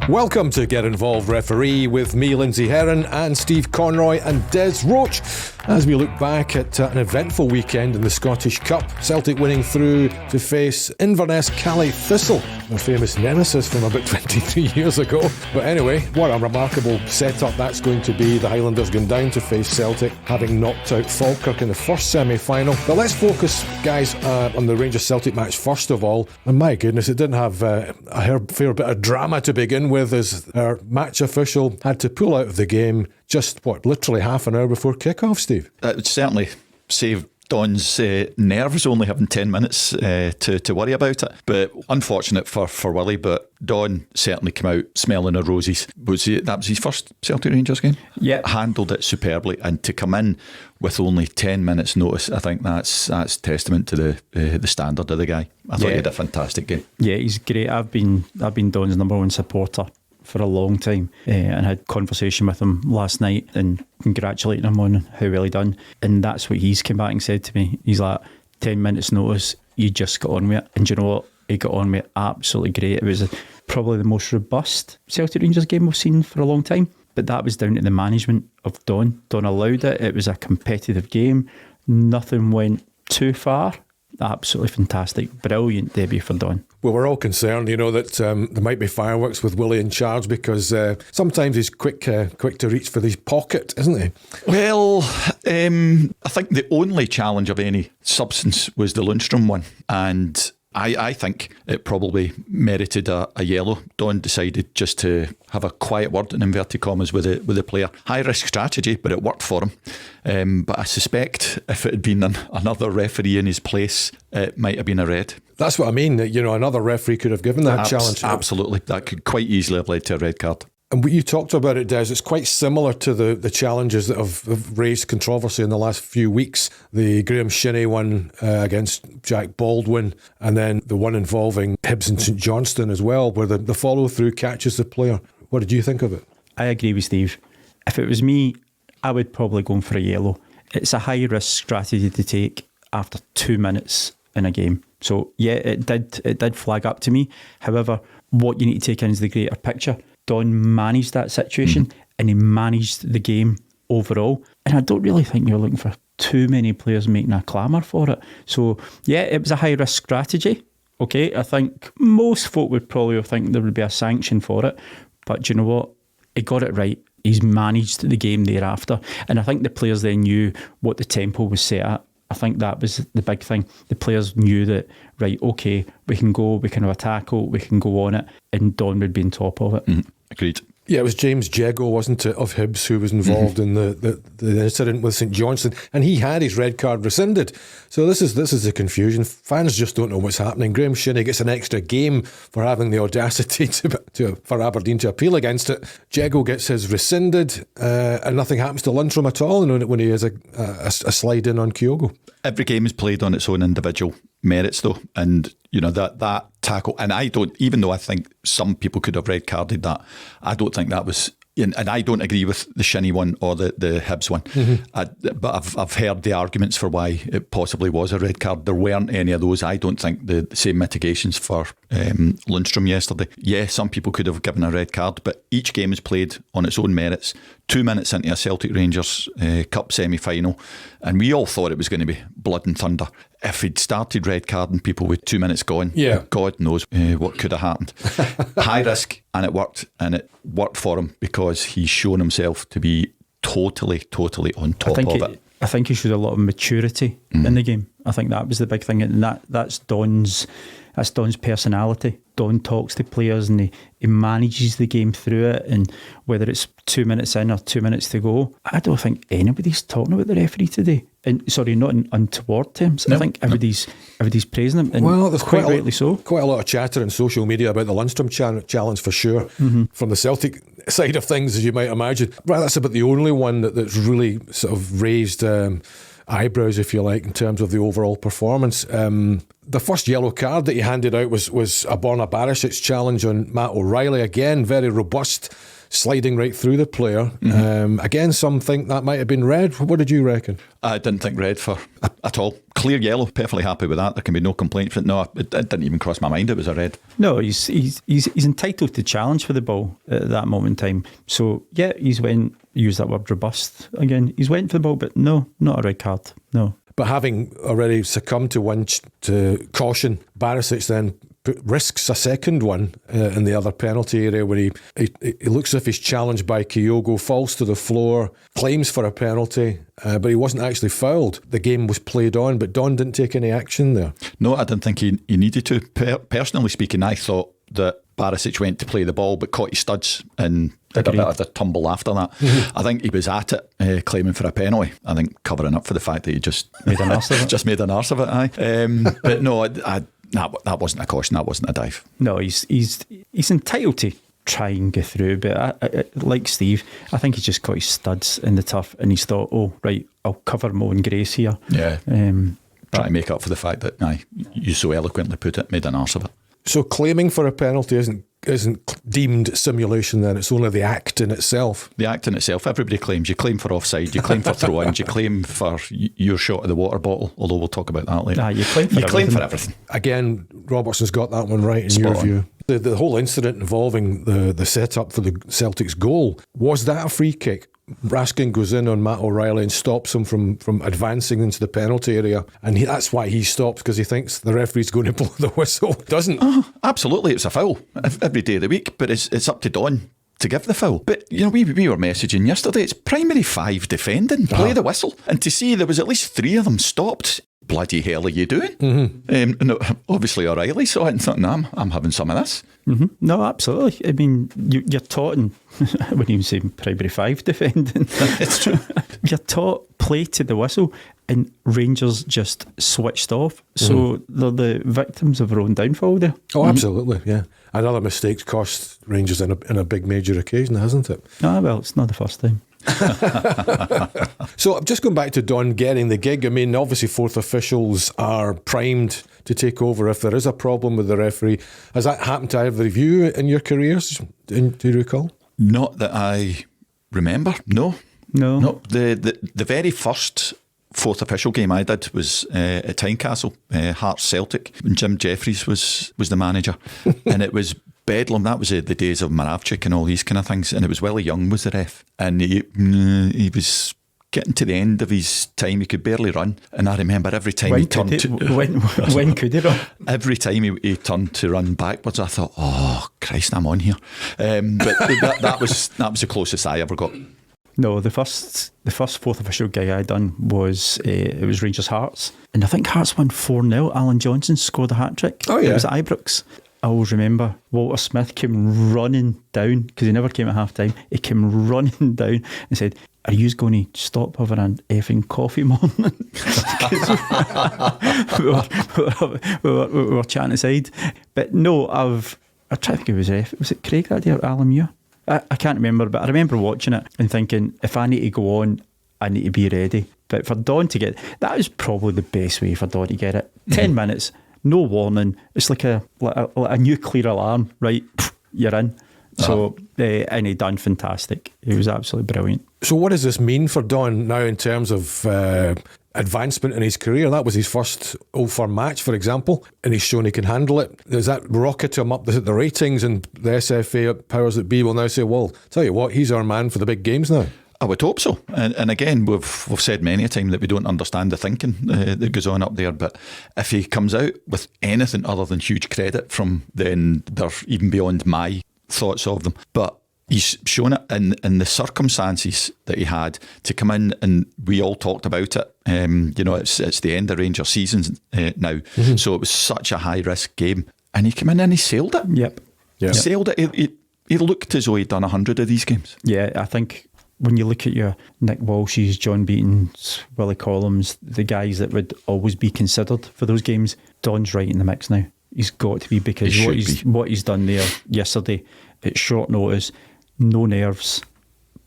Welcome to Get Involved Referee with me, Lindsay Heron, and Steve Conroy and Des Roach, as we look back at an eventful weekend in the Scottish Cup. Celtic winning through to face Inverness Calais Thistle, their famous nemesis from about 23 years ago. But anyway, what a remarkable setup that's going to be. The Highlanders going down to face Celtic, having knocked out Falkirk in the first semi-final. But let's focus, guys, on the Rangers Celtic match first of all. And my goodness, it didn't have a fair bit of drama to begin with, as our match official had to pull out of the game just, literally half an hour before kick-off, Steve? That would certainly save Don's nerves, only having 10 minutes to worry about it. But unfortunate for Willie, but Don certainly came out smelling of roses. That was his first Celtic Rangers game? Yeah. Handled it superbly, and to come in with only 10 minutes notice, I think that's testament to the standard of the guy. I thought he had a fantastic game. Yeah, he's great. I've been Don's number one supporter for a long time, and had conversation with him last night and congratulating him on how well he done. And that's what he's come back and said to me. He's like, 10 minutes notice, you just got on with it. And do you know what? He got on with it absolutely great. It was probably the most robust Celtic Rangers game we've seen for a long time. But that was down to the management of Don. Don allowed it. It was a competitive game. Nothing went too far. Absolutely fantastic. Brilliant debut for Don. Well, we're all concerned, that there might be fireworks with Willie in charge, because sometimes he's quick to reach for his pocket, isn't he? Well, I think the only challenge of any substance was the Lundstram one, and I think it probably merited a yellow. Don decided just to have a quiet word in inverted commas with the player. High risk strategy, but it worked for him. But I suspect if it had been another referee in his place, it might have been a red. That's what I mean. Another referee could have given that challenge. Absolutely, that could quite easily have led to a red card. And you talked about it, Des. It's quite similar to the challenges that have raised controversy in the last few weeks. The Graeme Shinnie one against Jack Baldwin, and then the one involving Hibs and St Johnstone as well, where the follow-through catches the player. What did you think of it? I agree with Steve. If it was me, I would probably go for a yellow. It's a high-risk strategy to take after 2 minutes in a game. So, yeah, it did flag up to me. However, what you need to take in is the greater picture. Don managed that situation, and he managed the game overall. And I don't really think you're looking for too many players making a clamour for it. So, yeah, it was a high-risk strategy. Okay, I think most folk would probably think there would be a sanction for it. But do you know what? He got it right. He's managed the game thereafter. And I think the players then knew what the tempo was set at. I think that was the big thing. The players knew that, right, okay, we can go, we can have a tackle, we can go on it, and Don would be on top of it. Agreed. Yeah, it was James Jego, wasn't it, of Hibs, who was involved in the incident with St Johnstone, and he had his red card rescinded. So this is the confusion. Fans just don't know what's happening. Graeme Shinnie gets an extra game for having the audacity for Aberdeen to appeal against it. Jego gets his rescinded, and nothing happens to Lundstram at all when he has a slide in on Kyogo. Every game is played on its own individual merits, though, and that tackle, and I don't, even though I think some people could have red carded that, I don't think that was, and I don't agree with the Shinnie one or the Hibs one. But I've heard the arguments for why it possibly was a red card. There weren't any of those. I don't think the same mitigations for Lundstram yesterday. Yeah, some people could have given a red card, but each game is played on its own merits. 2 minutes into a Celtic Rangers Cup semi-final, and we all thought it was going to be blood and thunder. If he'd started red carding people with 2 minutes gone, God knows what could have happened. High risk, and it worked for him because he's shown himself to be totally on top of it. I think he showed a lot of maturity in the game. I think that was the big thing, and that's Don's personality. Don talks to players and he manages the game through it, and whether it's 2 minutes in or 2 minutes to go, I don't think anybody's talking about the referee today. And sorry, not in untoward terms. No, I think everybody's praising him, and there's quite rightly so. Quite a lot of chatter on social media about the Lundstram challenge for sure, from the Celtic side of things, as you might imagine. Right, that's about the only one that's really sort of raised eyebrows, if you like, in terms of the overall performance. The first yellow card that he handed out was a Borna Barišić challenge on Matt O'Reilly. Again, very robust sliding right through the player. Again, some think that might have been red. What did you reckon? I didn't think red for at all. Clear yellow, perfectly happy with that. There can be no complaint. But no, it didn't even cross my mind it was a red. No, he's entitled to challenge for the ball at that moment in time. So yeah, he's went, use that word robust again. He's went for the ball, but no, not a red card. No. But having already succumbed to caution, Barassic then risks a second one in the other penalty area where he looks as if he's challenged by Kyogo, falls to the floor, claims for a penalty, but he wasn't actually fouled. The game was played on, but Don didn't take any action there. No, I didn't think he needed to. Personally speaking, I thought that Barassic went to play the ball but caught his studs and did a bit of a tumble after that. I think he was at it, claiming for a penalty. I think covering up for the fact that he just made an arse of it. Just made an arse of it, aye. But no, that wasn't a caution, that wasn't a dive. No, he's entitled to try and get through, but I, like Steve, I think he just caught his studs in the turf and he's thought, oh right, I'll cover my own grace here. Yeah. Try to make up for the fact that you so eloquently put it, made an arse of it. So claiming for a penalty isn't deemed simulation then, it's only the act in itself. The act in itself, everybody claims. You claim for offside, you claim for throw-ins, you claim for your shot of the water bottle, although we'll talk about that later. You claim for everything. Again, Robertson's got that one right in your view. The whole incident involving the setup for the Celtics goal, was that a free kick? Raskin goes in on Matt O'Reilly and stops him from advancing into the penalty area, and that's why he stops, because he thinks the referee's going to blow the whistle. Doesn't? Absolutely, it's a foul every day of the week, but it's up to Don to give the foul. But we were messaging yesterday, it's primary 5 defending, play the whistle, and to see there was at least 3 of them stopped. Bloody hell are you doing? No, obviously O'Reilly saw it and thought, no, I'm having some of this. No, absolutely. I mean, you're taught in, I wouldn't even say primary 5 defending. It's true. You're taught play to the whistle, and Rangers just switched off. So they're the victims of their own downfall there. Oh, absolutely, yeah. Another mistake cost Rangers in a big major occasion, hasn't it? Well, it's not the first time. So just going back to Don getting the gig, I mean, obviously fourth officials are primed to take over if there is a problem with the referee. Has that happened to either of you in your careers? Do you recall? Not that I remember, no. The very first fourth official game I did was at Tynecastle, Hearts Celtic, and Jim Jeffries was the manager. And it was bedlam. That was the days of Moravchik and all these kind of things, and it was Willie Young was the ref, and he was getting to the end of his time. He could barely run, and I remember every time when could he run? Every time he turned to run backwards, I thought, oh Christ, I'm on here. But that was the closest I ever got. No, the first fourth official gig I done was it was Rangers Hearts, and I think Hearts won 4-0. Alan Johnson scored a hat trick. Oh yeah, it was at Ibrox. I always remember Walter Smith came running down, because he never came at half time. He came running down and said, "Are you going to stop having an effing coffee morning?" we were chatting aside. But no, I'm trying to think of his was it Craig that day or Alan Muir? I can't remember, but I remember watching it and thinking, if I need to go on, I need to be ready. But for Don to get that was probably the best way for Don to get it. 10 minutes. No warning. It's like a nuclear alarm, right? You're in. So, and he done fantastic. He was absolutely brilliant. So what does this mean for Don now in terms of advancement in his career? That was his first Old Firm match, for example, and he's shown he can handle it. Does that rocket him up the ratings, and the SFA powers that be will now say, well, tell you what, he's our man for the big games now? I would hope so. And again, we've said many a time that we don't understand the thinking that goes on up there. But if he comes out with anything other than huge credit from, then they're even beyond my thoughts of them. But he's shown it in the circumstances that he had to come in, and we all talked about it. It's the end of Rangers season now. So it was such a high risk game. And he came in and he sailed it. Yep. He sailed it. He looked as though he'd done 100 of these games. Yeah, I think when you look at your Nick Walsh's, John Beaton's, Willie Collum's, the guys that would always be considered for those games, Don's right in the mix now. He's got to be, because what he's done there yesterday at short notice, no nerves,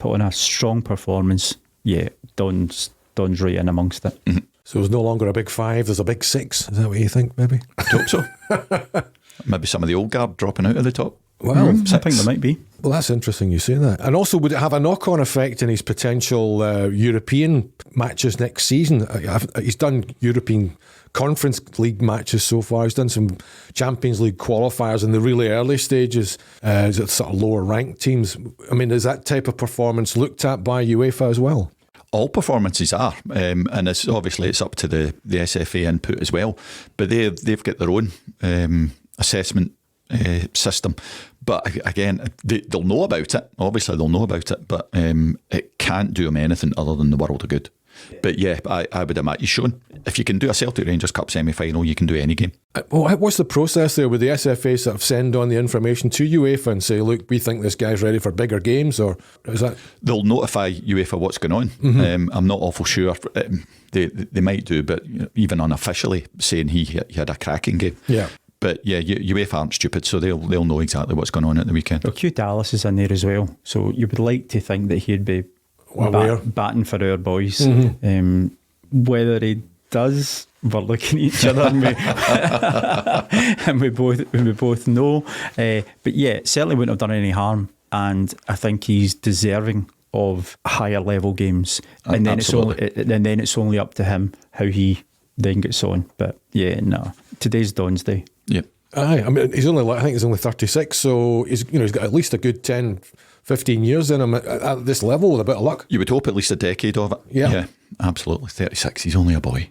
put on a strong performance. Yeah, Don's right in amongst it. So there's no longer a big 5, there's a big 6. Is that what you think, maybe? I hope so. Maybe some of the old guard dropping out of the top. Well, I think there might be. Well, that's interesting you say that. And also, would it have a knock-on effect in his potential European matches next season? He's done European Conference League matches so far. He's done some Champions League qualifiers in the really early stages, sort of lower-ranked teams. I mean, is that type of performance looked at by UEFA as well? All performances are, and it's obviously it's up to the SFA input as well. But they've got their own assessment system. But again, they'll know about it. Obviously, they'll know about it, but it can't do them anything other than the world of good. But yeah, I would imagine, Sean, if you can do a Celtic Rangers Cup semi-final, you can do any game. Well, what's the process there? Would the SFA sort of send on the information to UEFA and say, look, we think this guy's ready for bigger games, or is that? They'll notify UEFA what's going on. Mm-hmm. I'm not awful sure. They might do, but even unofficially saying he had a cracking game. Yeah. But yeah, UEFA aren't stupid, so they'll know exactly what's going on at the weekend. Well, Q Dallas is in there as well, so you would like to think that he'd be batting for our boys. Mm-hmm. Whether he does, we're looking at each other and we both know. But yeah, certainly wouldn't have done any harm, and I think he's deserving of higher level games. And then it's only up to him how he then gets on. But yeah, no, today's Don's day. Yeah. Aye, I mean, I think he's only 36, so he's got at least a good 10, 15 years in him at this level with a bit of luck. You would hope at least a decade of it. Yeah, absolutely. 36, he's only a boy.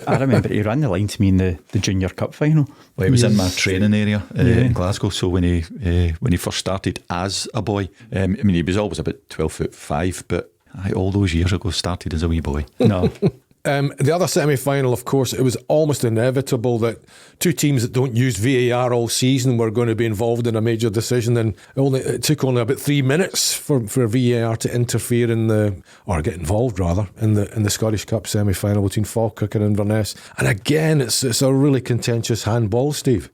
I remember he ran the line to me in the Junior Cup final. Well, he was in my training area in Glasgow, so when he first started as a boy, I mean, he was always about 12'5", but all those years ago started as a wee boy. No. The other semi-final, of course, it was almost inevitable that two teams that don't use VAR all season were going to be involved in a major decision, and it took only about 3 minutes for VAR to interfere or get involved rather in the Scottish Cup semi-final between Falkirk and Inverness. And again, it's a really contentious handball, Steve.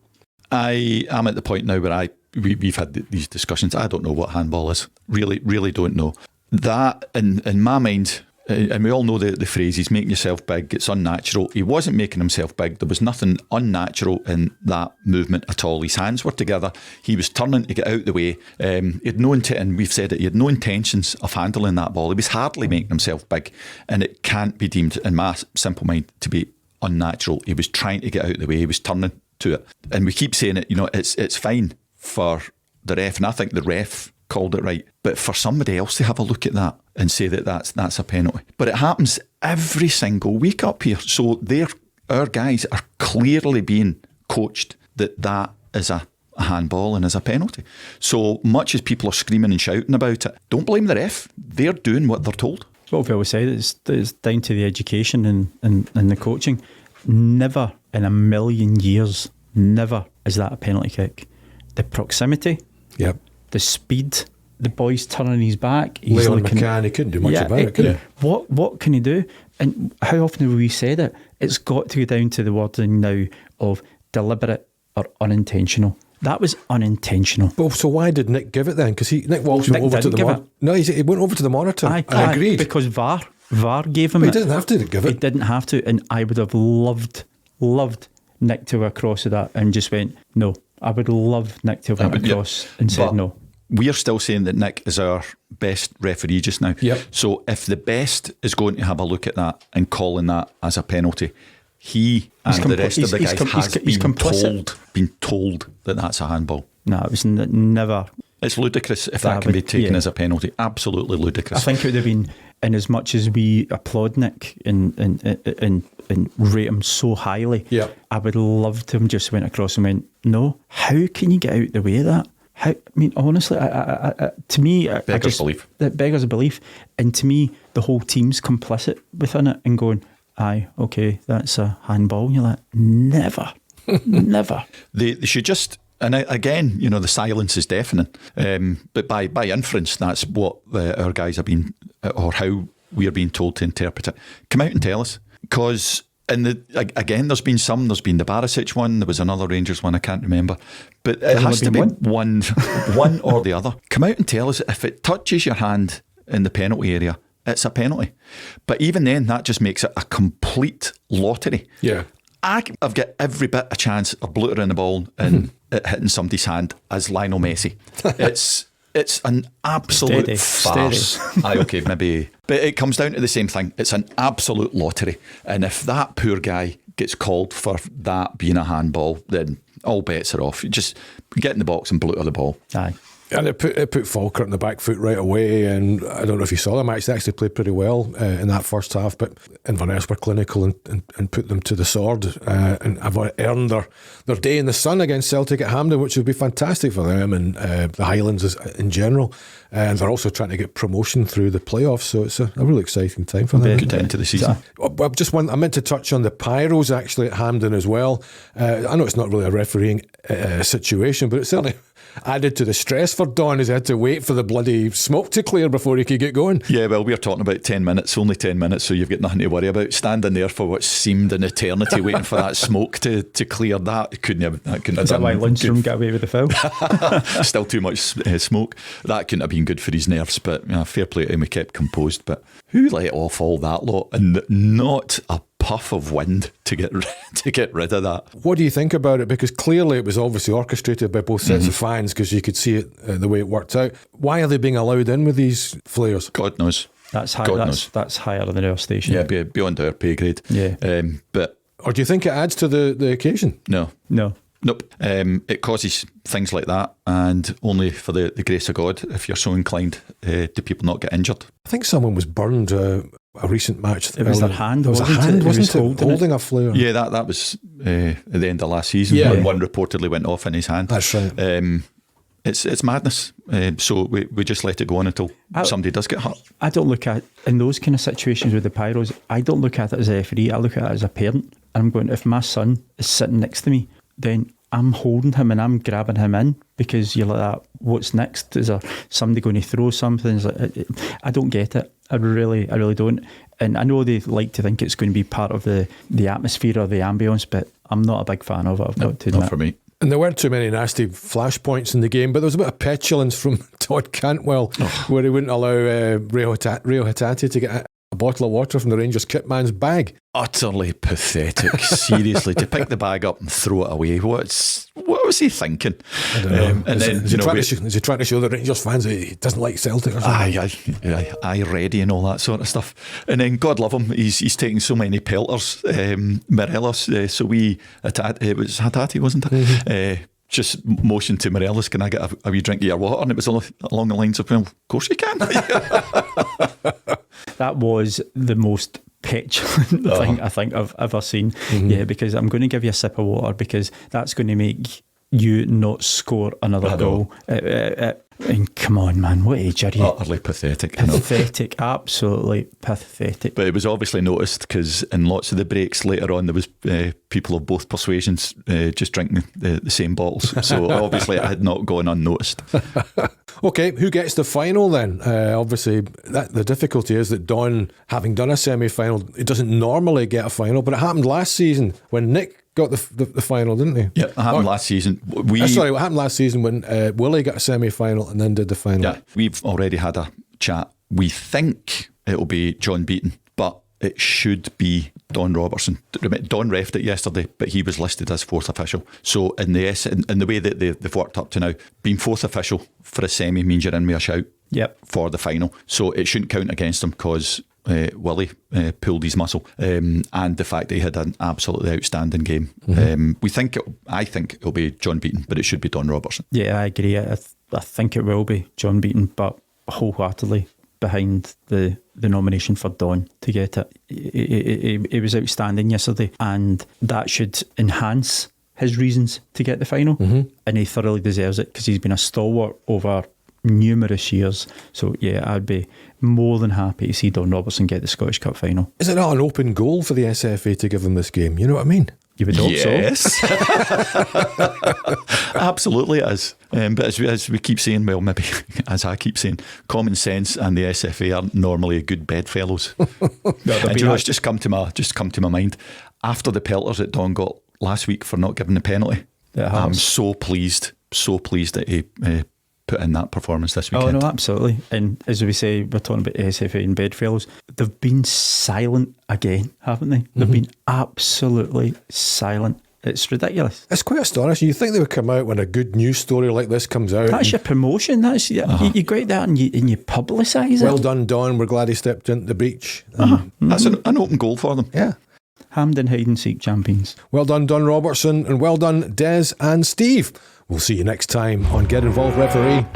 I am at the point now where we've had these discussions. I don't know what handball is. Really, really don't know. That in my mind. And we all know the phrase, he's making yourself big, it's unnatural. He wasn't making himself big. There was nothing unnatural in that movement at all. His hands were together. He was turning to get out the way. He had no intent, and we've said it, he had no intentions of handling that ball. He was hardly making himself big, and it can't be deemed, in my simple mind, to be unnatural. He was trying to get out the way. He was turning to it. And we keep saying it, it's fine for the ref, and I think the ref called it right, but for somebody else to have a look at that and say that that's a penalty. But it happens every single week up here, so our guys are clearly being coached that is a handball and is a penalty. So much as people are screaming and shouting about it, don't blame the ref. They're doing what they're told. What we've always said, it's down to the education and the coaching. Never in a million years, never is that a penalty kick. The proximity, yep. The speed, the boy's turning his back. He's McCann, he couldn't do much about it, could he? What can he do? And how often have we said it? It's got to go down to the wording now of deliberate or unintentional. That was unintentional. Well, so why did Nick give it then? Because Nick Walsh went over to the monitor. No, he went over to the monitor. I agreed. Because VAR gave him but it. He didn't have to give it. He didn't have to, and I would have loved Nick to go across to that and just went, no. I would love Nick to have went across and said no. We're still saying that Nick is our best referee just now. Yep. So if the best is going to have a look at that and calling that as a penalty, the rest of the guys been told that that's a handball. No, it was never. It's ludicrous if that can be taken as a penalty. Absolutely ludicrous. I think it would have been, in as much as we applaud Nick and rate him so highly, I would love to have just went across and went, no, how can you get out the way of that? I mean, honestly, to me, belief. That beggars belief. And to me, the whole team's complicit within it and going, aye, okay, that's a handball. And you're like, never. They should just, and again, the silence is deafening. But by inference, that's what our guys have been, or how we are being told to interpret it. Come out and tell us. Because, again, there's been the Barassic one, there was another Rangers one, I can't remember. But it has to be one or the other. Come out and tell us if it touches your hand in the penalty area, it's a penalty. But even then, that just makes it a complete lottery. Yeah. I've got every bit a chance of blootering the ball in at hitting somebody's hand as Lionel Messi. It's an absolute farce. Aye, okay, maybe. But it comes down to the same thing. It's an absolute lottery. And if that poor guy gets called for that being a handball, then all bets are off. You just get in the box and blow the ball. Aye. And it put Falkirk in the back foot right away. And I don't know if you saw them, they actually played pretty well in that first half. But Inverness were clinical and put them to the sword and have earned their day in the sun against Celtic at Hampden, which would be fantastic for them and the Highlands in general. And they're also trying to get promotion through the playoffs, so it's a really exciting time for them. Good end to the season. I meant to touch on the Pyros actually at Hampden as well. I know it's not really a refereeing situation, but it certainly added to the stress for Don as he had to wait for the bloody smoke to clear before he could get going. Yeah, well, we're talking about 10 minutes, only 10 minutes, so you've got nothing to worry about. Standing there for what seemed an eternity waiting for that smoke to clear, that couldn't have Is that why Lundstram got away with the foul? Still too much smoke. That couldn't have been good for his nerves, but fair play to him, he kept composed. But who let off all that lot and not a puff of wind to get rid of that? What do you think about it? Because clearly it was obviously orchestrated by both sets of fans, because you could see it the way it worked out. Why are they being allowed in with these flares? God knows. That's higher than our station. Yeah, beyond our pay grade. Yeah. Or do you think it adds to the occasion? No. Nope. It causes things like that, and only for the grace of God, if you're so inclined, do people not get injured. I think someone was burned a recent match. It was their hand, wasn't it? Holding a flare. Yeah, that was at the end of last season when one reportedly went off in his hand. That's right. It's madness. So we just let it go on until somebody does get hurt. I don't look at, in those kind of situations with the Pyros, I don't look at it as a referee, I look at it as a parent. And I'm going, if my son is sitting next to me, then I'm holding him and I'm grabbing him in, because you're like that. What's next? Is there somebody going to throw something? I don't get it. I really don't. And I know they like to think it's going to be part of the atmosphere or the ambience, but I'm not a big fan of it. I've got to admit. Not for me. And there weren't too many nasty flashpoints in the game, but there was a bit of petulance from Todd Cantwell, where he wouldn't allow Rio Hatate to get a bottle of water from the Rangers kit man's bag. Utterly pathetic. Seriously, to pick the bag up and throw it away. What was he thinking? I don't know. Is he trying to show the Rangers fans that he doesn't like Celtic or something? Aye, ready and all that sort of stuff. And then God love him, he's taking so many pelters. Morelos, it was Hatate, wasn't it? Mm-hmm. Just motioned to Morelos, can I get a wee drink of your water? And it was along the lines of, well, of course you can. That was the most petulant thing I think I've ever seen. Mm-hmm. Yeah, because I'm going to give you a sip of water, because that's going to make you not score another goal. And come on, man, what age are you? Utterly pathetic. Pathetic, absolutely pathetic. But it was obviously noticed, because in lots of the breaks later on, there was people of both persuasions just drinking the same bottles. So obviously it had not gone unnoticed. Okay, who gets the final then? Obviously, the difficulty is that Don, having done a semi-final, it doesn't normally get a final, but it happened last season when Nick got the final, didn't he? Yeah, it happened last season. What happened last season when Willie got a semi-final and then did the final. Yeah, we've already had a chat. We think it'll be John Beaton, but it should be Don Robertson. Don refed it yesterday, but he was listed as fourth official. So in the way that they've worked up to now, being fourth official for a semi means you're in with a shout for the final. So it shouldn't count against him, because Willie pulled his muscle, and the fact that he had an absolutely outstanding game. Mm-hmm. I think it'll be John Beaton, but it should be Don Robertson. Yeah, I agree. I think it will be John Beaton, but wholeheartedly behind the nomination for Don to get it. It was outstanding yesterday, and that should enhance his reasons to get the final. Mm-hmm. And he thoroughly deserves it, because he's been a stalwart over numerous years. So yeah, I'd be more than happy to see Don Robertson get the Scottish Cup final. Is it not an open goal for the SFA to give him this game? You know what I mean? You would hope yes. Absolutely it is. But as we keep saying, well, maybe as I keep saying, common sense and the SFA aren't normally good bedfellows. And it's just come to my mind after the pelters that Don got last week for not giving the penalty. I'm so pleased that he put in that performance this weekend. Oh no, absolutely. And as we say, we're talking about SFA and bedfellows. They've been silent again, haven't they? They've been absolutely silent. It's ridiculous. It's quite astonishing. You think they would come out when a good news story like this comes out. That's your promotion. That's you go out there and you publicise it. Well done, Don. We're glad he stepped into the breach. That's an open goal for them. Yeah. Hampden hide and seek champions. Well done, Don Robertson, and well done, Des and Steve. We'll see you next time on Get Involved Referee.